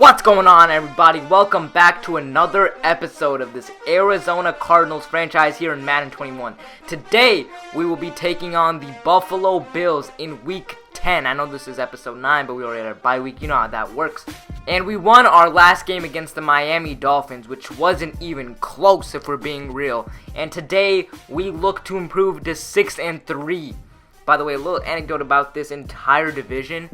What's going on, everybody? Welcome back to another episode of this Arizona Cardinals franchise here in Madden 21. Today, we will be taking on the Buffalo Bills in Week 10. I know this is episode 9, but we already had a bye week. You know how that works. And we won our last game against the Miami Dolphins, which wasn't even close if we're being real. And today, we look to improve to 6-3. By the way, a little anecdote about this entire division.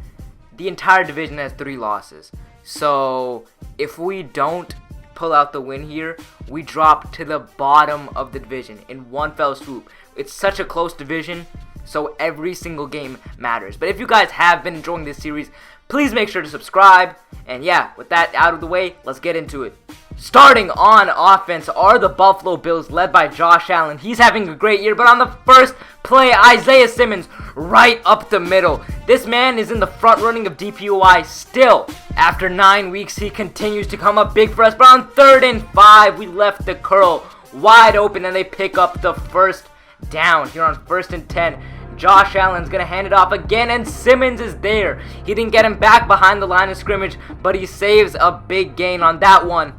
The entire division has 3 losses. So, if we don't pull out the win here, we drop to the bottom of the division in one fell swoop. It's such a close division, so every single game matters. But if you guys have been enjoying this series, please make sure to subscribe. And yeah, with that out of the way, let's get into it. Starting on offense are the Buffalo Bills, led by Josh Allen. He's having a great year, but on the first play, Isaiah Simmons right up the middle. This man is in the front running of DPOI still. After 9 weeks, he continues to come up big for us, but on 3rd and 5, we left the curl wide open, and they pick up the first down here on 1st and 10. Josh Allen's going to hand it off again, and Simmons is there. He didn't get him back behind the line of scrimmage, but he saves a big gain on that one.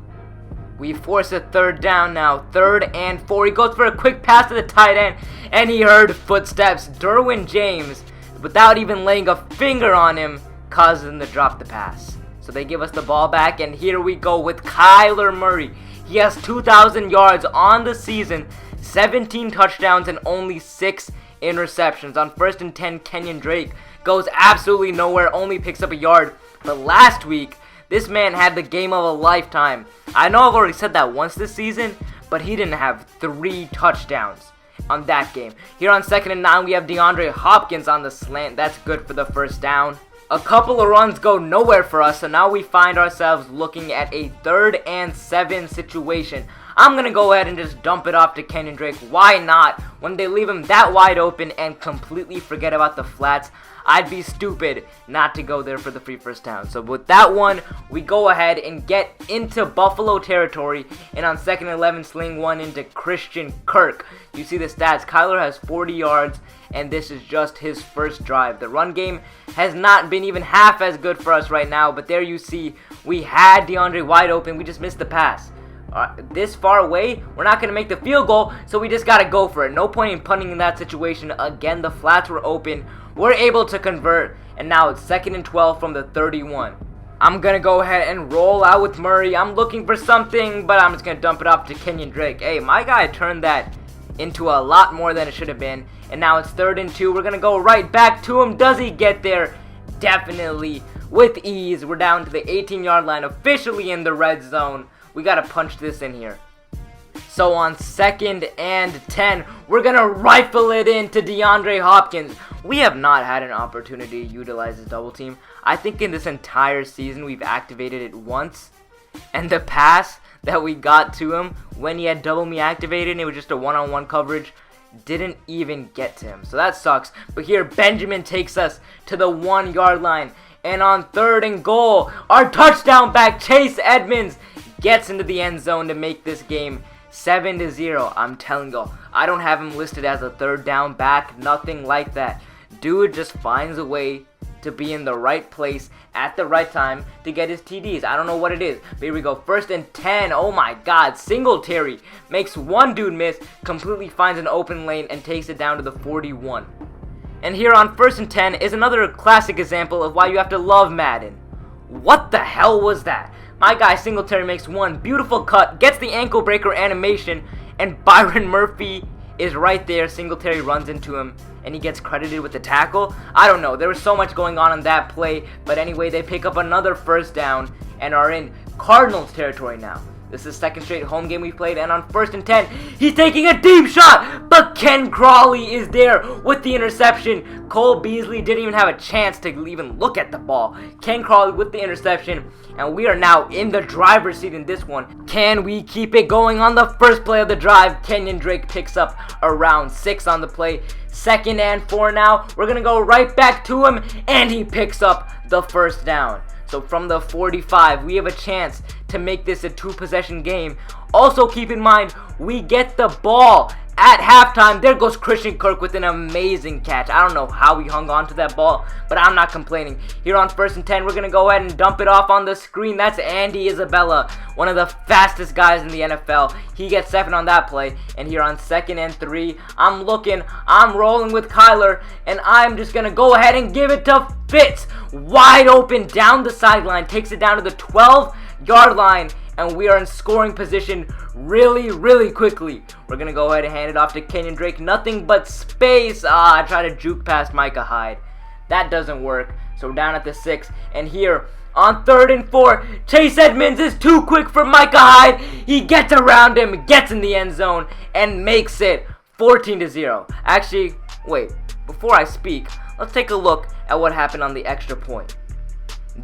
We force a 3rd down now, 3rd and 4. He goes for a quick pass to the tight end, and he heard footsteps. Derwin James, without even laying a finger on him, causes him to drop the pass. So they give us the ball back, and here we go with Kyler Murray. He has 2,000 yards on the season, 17 touchdowns, and only 6 interceptions. On 1st and 10, Kenyon Drake goes absolutely nowhere, only picks up a yard. But last week, this man had the game of a lifetime. I know I've already said that once this season, but he didn't have 3 touchdowns on that game. Here on 2nd and 9, we have DeAndre Hopkins on the slant. That's good for the first down. A couple of runs go nowhere for us, so now we find ourselves looking at a 3rd and 7 situation. I'm going to go ahead and just dump it off to Kenyon Drake. Why not? When they leave him that wide open and completely forget about the flats, I'd be stupid not to go there for the free first down. So with that one, we go ahead and get into Buffalo territory. And on 2nd and 11, sling one into Christian Kirk. You see the stats. Kyler has 40 yards, and this is just his first drive. The run game has not been even half as good for us right now. But there you see, we had DeAndre wide open. We just missed the pass. This far away, we're not going to make the field goal, so we just got to go for it. No point in punting in that situation. Again, the flats were open. We're able to convert, and now it's 2nd and 12 from the 31. I'm going to go ahead and roll out with Murray. I'm looking for something, but I'm just going to dump it off to Kenyon Drake. Hey, my guy turned that into a lot more than it should have been, and now it's 3rd and 2. We're going to go right back to him. Does he get there? Definitely. With ease, we're down to the 18-yard line, officially in the red zone. We got to punch this in here. So on 2nd and 10, we're going to rifle it into DeAndre Hopkins. We have not had an opportunity to utilize this double team. I think in this entire season, we've activated it once. And the pass that we got to him when he had double me activated, and it was just a one-on-one coverage, didn't even get to him. So that sucks. But here, Benjamin takes us to the 1-yard line. And on 3rd and goal, our touchdown back, Chase Edmonds, gets into the end zone to make this game 7-0. I'm telling you, I don't have him listed as a 3rd down back, nothing like that. Dude just finds a way to be in the right place at the right time to get his TDs. I don't know what it is. But here we go, 1st and 10. Oh my God, Singletary makes one dude miss, completely finds an open lane and takes it down to the 41. And here on 1st and 10 is another classic example of why you have to love Madden. What the hell was that? My guy Singletary makes one beautiful cut, gets the ankle breaker animation, and Byron Murphy is right there. Singletary runs into him, and he gets credited with the tackle. I don't know. There was so much going on in that play, but anyway, they pick up another first down and are in Cardinals territory now. This is the 2nd straight home game we played, and on 1st and 10, he's taking a deep shot, but Ken Crawley is there with the interception. Cole Beasley didn't even have a chance to even look at the ball. Ken Crawley with the interception, and we are now in the driver's seat in this one. Can we keep it going on the first play of the drive? Kenyon Drake picks up around 6 on the play. 2nd and 4 now. We're going to go right back to him, and he picks up the first down. So from the 45, we have a chance to make this a 2-possession game. Also keep in mind, we get the ball At halftime, there goes Christian Kirk with an amazing catch. I don't know how he hung on to that ball, but I'm not complaining. Here on 1st and 10, we're going to go ahead and dump it off on the screen. That's Andy Isabella, one of the fastest guys in the NFL. He gets 7 on that play. And here on 2nd and 3, I'm rolling with Kyler, and I'm just going to go ahead and give it to Fitz. Wide open down the sideline, takes it down to the 12-yard line. And we are in scoring position really quickly. We're going to go ahead and hand it off to Kenyon Drake. Nothing but space. I try to juke past Micah Hyde. That doesn't work. So we're down at the 6. And here on 3rd and 4, Chase Edmonds is too quick for Micah Hyde. He gets around him, gets in the end zone, and makes it 14-0. Actually, wait. Before I speak, let's take a look at what happened on the extra point.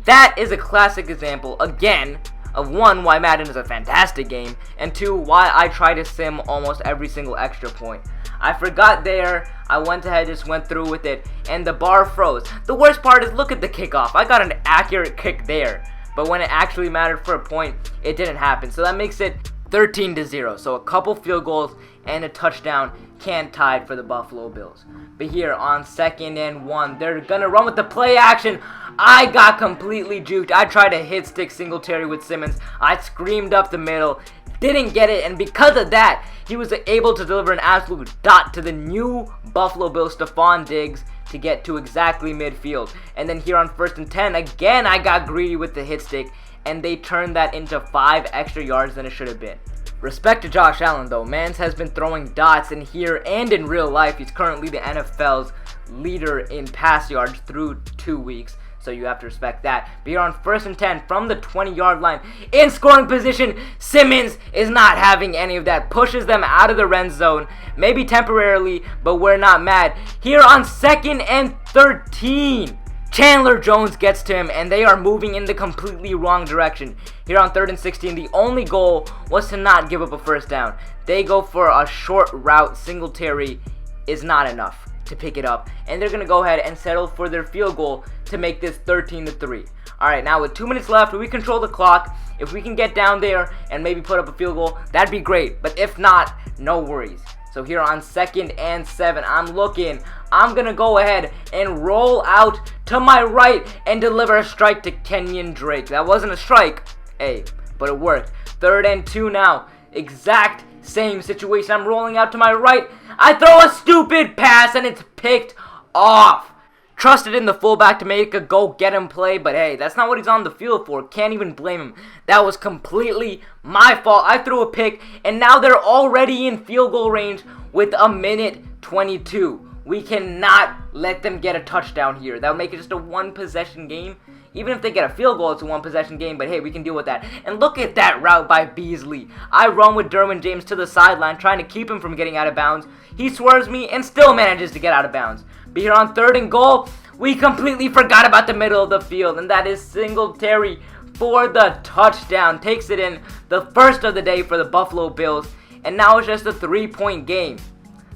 That is a classic example, again, of 1, why Madden is a fantastic game, and 2, why I try to sim almost every single extra point. I forgot there, I went ahead, just went through with it, and the bar froze. The worst part is, look at the kickoff. I got an accurate kick there, but when it actually mattered for a point, it didn't happen. So that makes it 13-0. So a couple field goals and a touchdown can't tie it for the Buffalo Bills. But here on 2nd and 1, they're gonna run with the play action. I got completely juked. I tried to hit stick Singletary with Simmons. I screamed up the middle, didn't get it, and because of that, he was able to deliver an absolute dot to the new Buffalo Bills, Stephon Diggs, to get to exactly midfield. And then here on 1st and 10, again, I got greedy with the hit stick, and they turned that into 5 extra yards than it should have been. Respect to Josh Allen, though. Mans has been throwing dots in here and in real life. He's currently the NFL's leader in pass yards through 2 weeks, so you have to respect that. But here on 1st and 10 from the 20-yard line, in scoring position, Simmons is not having any of that. Pushes them out of the red zone, maybe temporarily, but we're not mad. Here on 2nd and 13, Chandler Jones gets to him, and they are moving in the completely wrong direction. Here on 3rd and 16, the only goal was to not give up a first down. They go for a short route. Singletary is not enough to pick it up, and they're going to go ahead and settle for their field goal to make this 13-3. Alright, now with 2 minutes left, we control the clock. If we can get down there and maybe put up a field goal, that'd be great. But if not, no worries. So here on 2nd and 7, I'm going to go ahead and roll out to my right and deliver a strike to Kenyon Drake. That wasn't a strike, but it worked. 3rd and 2 now. Exact same situation. I'm rolling out to my right. I throw a stupid pass and it's picked off. Trusted in the fullback to make a go-get-him play, but hey, that's not what he's on the field for. Can't even blame him. That was completely my fault. I threw a pick, and now they're already in field goal range with 1:22. We cannot let them get a touchdown here. That would make it just a one-possession game. Even if they get a field goal, it's a one-possession game, but hey, we can deal with that. And look at that route by Beasley. I run with Derwin James to the sideline, trying to keep him from getting out of bounds. He swerves me and still manages to get out of bounds. But here on 3rd and goal, we completely forgot about the middle of the field, and that is Singletary for the touchdown. Takes it in, the first of the day for the Buffalo Bills, and now it's just a 3-point game.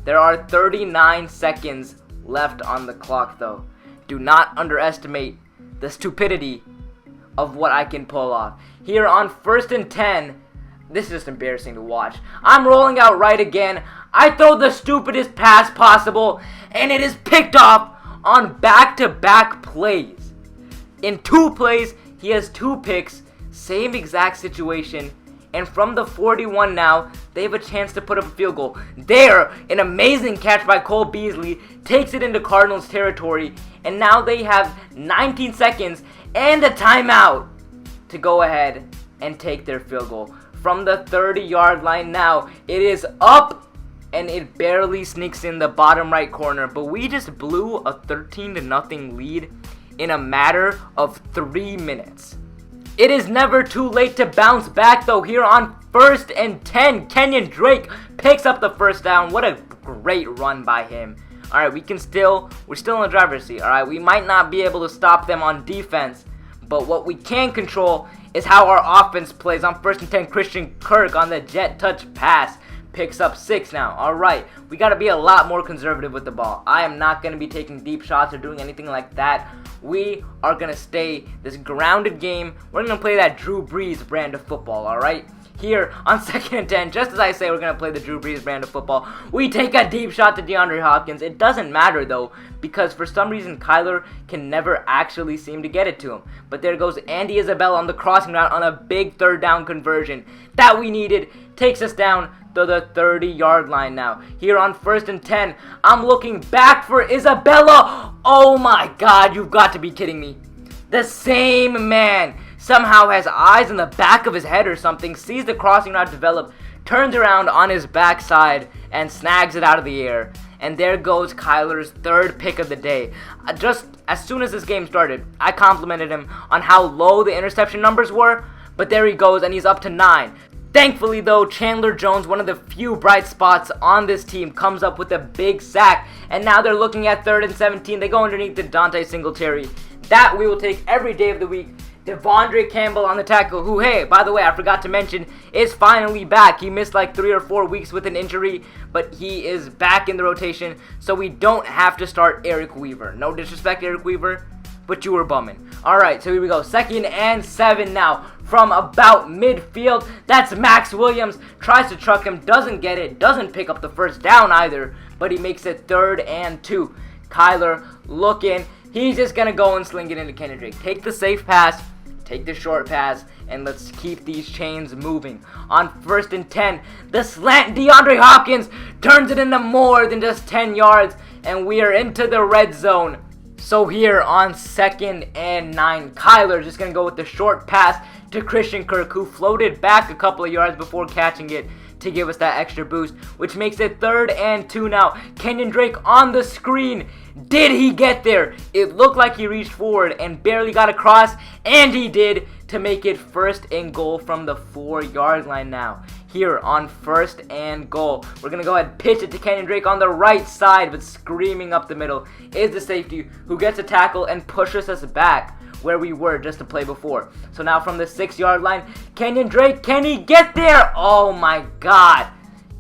There are 39 seconds left on the clock, though. Do not underestimate the stupidity of what I can pull off. Here on 1st and 10, this is just embarrassing to watch. I'm rolling out right again. I throw the stupidest pass possible, and it is picked off on back-to-back plays. In 2 plays, he has 2 picks, same exact situation, and from the 41 now, they have a chance to put up a field goal. There, an amazing catch by Cole Beasley, takes it into Cardinals territory, and now they have 19 seconds and a timeout to go ahead and take their field goal. From the 30-yard line now, it is up, and it barely sneaks in the bottom right corner, but we just blew a 13-0 lead in a matter of 3 minutes. It is never too late to bounce back, though. Here on 1st and 10, Kenyon Drake picks up the first down. What a great run by him. Alright, we're still in the driver's seat. Alright, we might not be able to stop them on defense, but what we can control is how our offense plays. On 1st and 10, Christian Kirk on the jet touch pass picks up 6 now. Alright, we got to be a lot more conservative with the ball. I am not going to be taking deep shots or doing anything like that. we are going to stay this grounded game. We're going to play that Drew Brees brand of football, alright? Here on 2nd and 10, just as I say we're going to play the Drew Brees brand of football, we take a deep shot to DeAndre Hopkins. It doesn't matter, though, because for some reason Kyler can never actually seem to get it to him. But there goes Andy Isabella on the crossing route on a big 3rd down conversion that we needed. Takes us down to the 30-yard line now. Here on 1st and 10, I'm looking back for Isabella. Oh my God, you've got to be kidding me. The same man somehow has eyes in the back of his head or something, sees the crossing route develop, turns around on his backside, and snags it out of the air. And there goes Kyler's 3rd pick of the day. Just as soon as this game started, I complimented him on how low the interception numbers were, but there he goes, and he's up to 9. Thankfully, though, Chandler Jones, one of the few bright spots on this team, comes up with a big sack, and now they're looking at 3rd and 17. They go underneath to Dante Singletary. That we will take every day of the week. Devondre Campbell on the tackle, who, hey, by the way, I forgot to mention, is finally back. He missed like 3 or 4 weeks with an injury, but he is back in the rotation, so we don't have to start Eric Weaver. No disrespect, Eric Weaver, but you were bumming. Alright, so here we go. 2nd and 7 now from about midfield. That's Max Williams. Tries to truck him, doesn't get it, doesn't pick up the 1st down either, but he makes it 3rd and 2. Kyler looking. He's just going to go and sling it into Kenyon Drake. Take the safe pass, take the short pass, and let's keep these chains moving. On 1st and 10, the slant DeAndre Hopkins turns it into more than just 10 yards, and we are into the red zone. So here on 2nd and 9, Kyler just going to go with the short pass to Christian Kirk, who floated back a couple of yards before catching it to give us that extra boost, which makes it 3rd and 2 now. Kenyon Drake on the screen. Did he get there? It looked like he reached forward and barely got across, and he did, to make it 1st and goal from the 4-yard line now. Here on 1st and goal, we're going to go ahead and pitch it to Kenyon Drake on the right side, but screaming up the middle is the safety, who gets a tackle and pushes us back where we were just a play before. So now from the 6-yard line, Kenyon Drake, can he get there? Oh my God.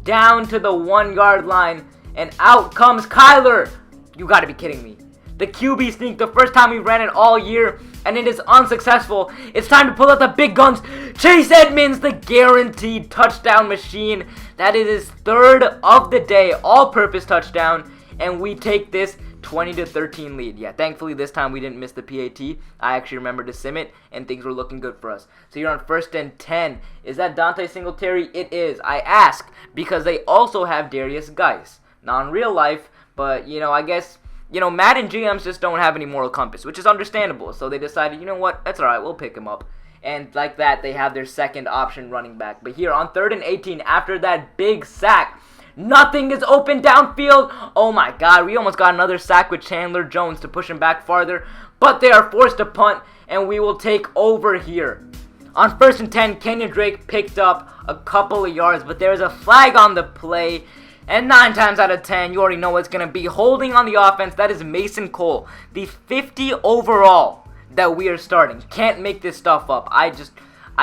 Down to the 1-yard line, and out comes Kyler. You gotta be kidding me. The QB sneak, the first time we ran it all year, and it is unsuccessful. It's time to pull out the big guns. Chase Edmonds, the guaranteed touchdown machine. That is his 3rd of the day, all-purpose touchdown, and we take this 20-13 lead. Yeah, thankfully this time we didn't miss the PAT. I actually remembered to sim it, and things were looking good for us. So you're on 1st and 10. Is that Dante Singletary? It is. I ask because they also have Darius Geis. Not in real life, but, I guess, Madden GMs just don't have any moral compass, which is understandable. So they decided, you know what, that's alright, we'll pick him up. And like that, they have their 2nd option running back. But here on 3rd and 18, after that big sack, nothing is open downfield. Oh my God, we almost got another sack with Chandler Jones to push him back farther. But they are forced to punt, and we will take over here. On 1st and 10, Kenyon Drake picked up a couple of yards, but there's a flag on the play. And 9 times out of 10, you already know what's going to be holding on the offense. That is Mason Cole, the 50 overall that we are starting. Can't make this stuff up. I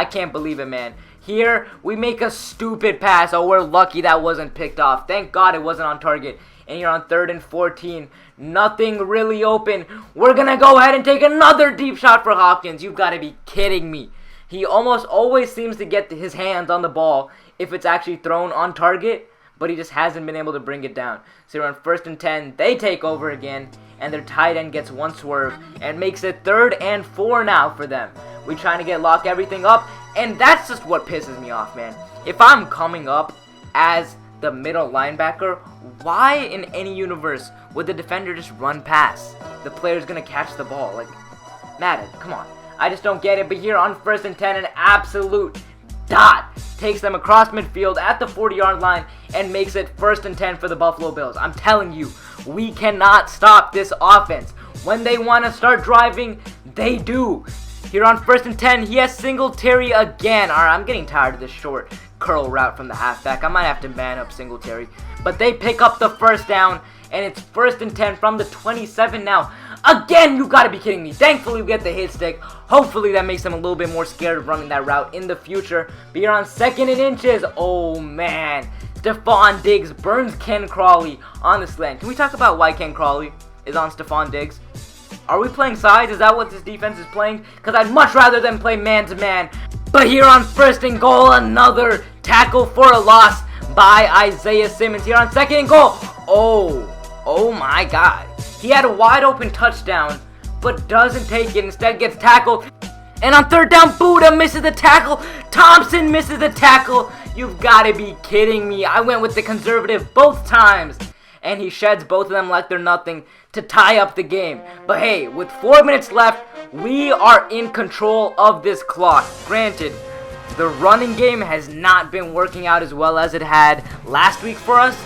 can't believe it, man. Here, we make a stupid pass. Oh, we're lucky that wasn't picked off. Thank God it wasn't on target. And you're on 3rd and 14. Nothing really open. We're going to go ahead and take another deep shot for Hopkins. You've got to be kidding me. He almost always seems to get his hands on the ball if it's actually thrown on target, but he just hasn't been able to bring it down. So you're on 1st and 10. They take over again, and their tight end gets one swerve and makes it 3rd and 4 now for them. We're trying to lock everything up, and that's just what pisses me off, man. If I'm coming up as the middle linebacker, why in any universe would the defender just run past? The player's gonna catch the ball. Like, Madden, come on. I just don't get it. But here on 1st and 10, an absolute dot takes them across midfield at the 40-yard line and makes it 1st and 10 for the Buffalo Bills. I'm telling you, we cannot stop this offense. When they want to start driving, they do. Here on 1st and 10, he has Singletary again. Alright, I'm getting tired of this short curl route from the halfback. I might have to man up Singletary. But they pick up the 1st down, and it's 1st and 10 from the 27 now. Again, you gotta be kidding me. Thankfully, we get the hit stick. Hopefully, that makes them a little bit more scared of running that route in the future. But you're on 2nd and inches. Oh, man. Stephon Diggs burns Ken Crawley on the slant. Can we talk about why Ken Crawley is on Stephon Diggs? Are we playing sides? Is that what this defense is playing? Because I'd much rather than play man-to-man. But here on 1st and goal, another tackle for a loss by Isaiah Simmons. Here on 2nd and goal. Oh my God. He had a wide open touchdown, but doesn't take it. Instead gets tackled. And on 3rd down, Buddha misses the tackle. Thompson misses the tackle. You've got to be kidding me. I went with the conservative both times. And he sheds both of them like they're nothing to tie up the game. But hey, with 4 minutes left, we are in control of this clock. Granted, the running game has not been working out as well as it had last week for us.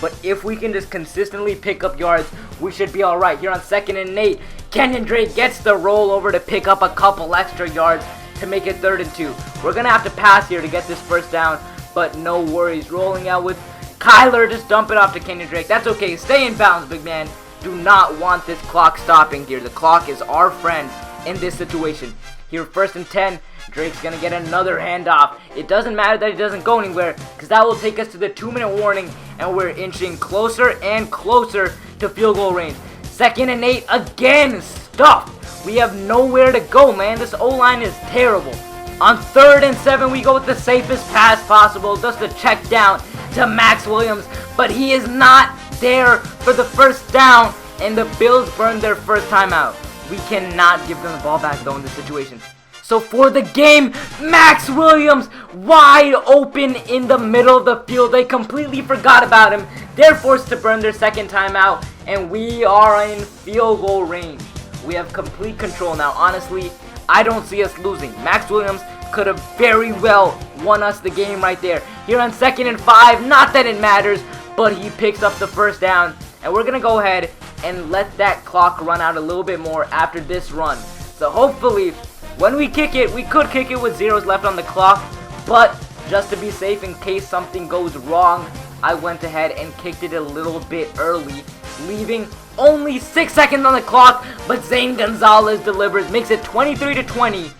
But if we can just consistently pick up yards, we should be alright. Here on 2nd and 8, Kenyon Drake gets the roll over to pick up a couple extra yards to make it 3rd and 2. We're going to have to pass here to get this 1st down, but no worries. Rolling out with Kyler, just dump it off to Kenyon Drake. That's okay. Stay in bounds, big man. Do not want this clock stopping here. The clock is our friend in this situation. Here, 1st and 10. Drake's going to get another handoff. It doesn't matter that he doesn't go anywhere, because that will take us to the 2-minute warning, and we're inching closer and closer to field goal range. 2nd and 8, again, stuffed. We have nowhere to go, man. This O-line is terrible. On 3rd and 7, we go with the safest pass possible, just a check down to Max Williams, but he is not there for the 1st down, and the Bills burn their 1st timeout. We cannot give them the ball back, though, in this situation. So for the game, Max Williams wide open in the middle of the field. They completely forgot about him. They're forced to burn their 2nd timeout, and we are in field goal range. We have complete control now. Honestly, I don't see us losing. Max Williams could have very well won us the game right there. Here on 2nd and 5, not that it matters, but he picks up the 1st down. And we're going to go ahead and let that clock run out a little bit more after this run. So hopefully, when we kick it, we could kick it with zeros left on the clock. But just to be safe in case something goes wrong, I went ahead and kicked it a little bit early, leaving only 6 seconds on the clock. But Zane Gonzalez delivers, makes it 23-20.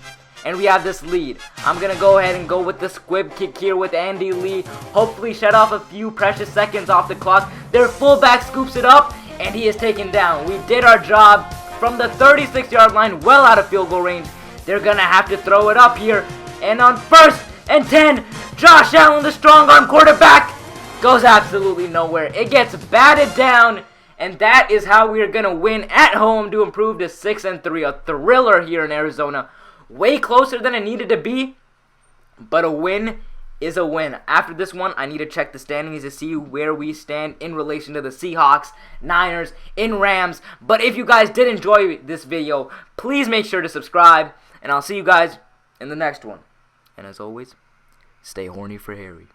And we have this lead. I'm going to go ahead and go with the squib kick here with Andy Lee. Hopefully shed off a few precious seconds off the clock. Their fullback scoops it up, and he is taken down. We did our job from the 36-yard line, well out of field goal range. They're going to have to throw it up here. And on 1st and 10, Josh Allen, the strong-arm quarterback, goes absolutely nowhere. It gets batted down, and that is how we are going to win at home to improve to 6-3. A thriller here in Arizona. Way closer than it needed to be, but a win is a win. After this one, I need to check the standings to see where we stand in relation to the Seahawks, Niners, and Rams. But if you guys did enjoy this video, please make sure to subscribe, and I'll see you guys in the next one. And as always, stay horny for Harry.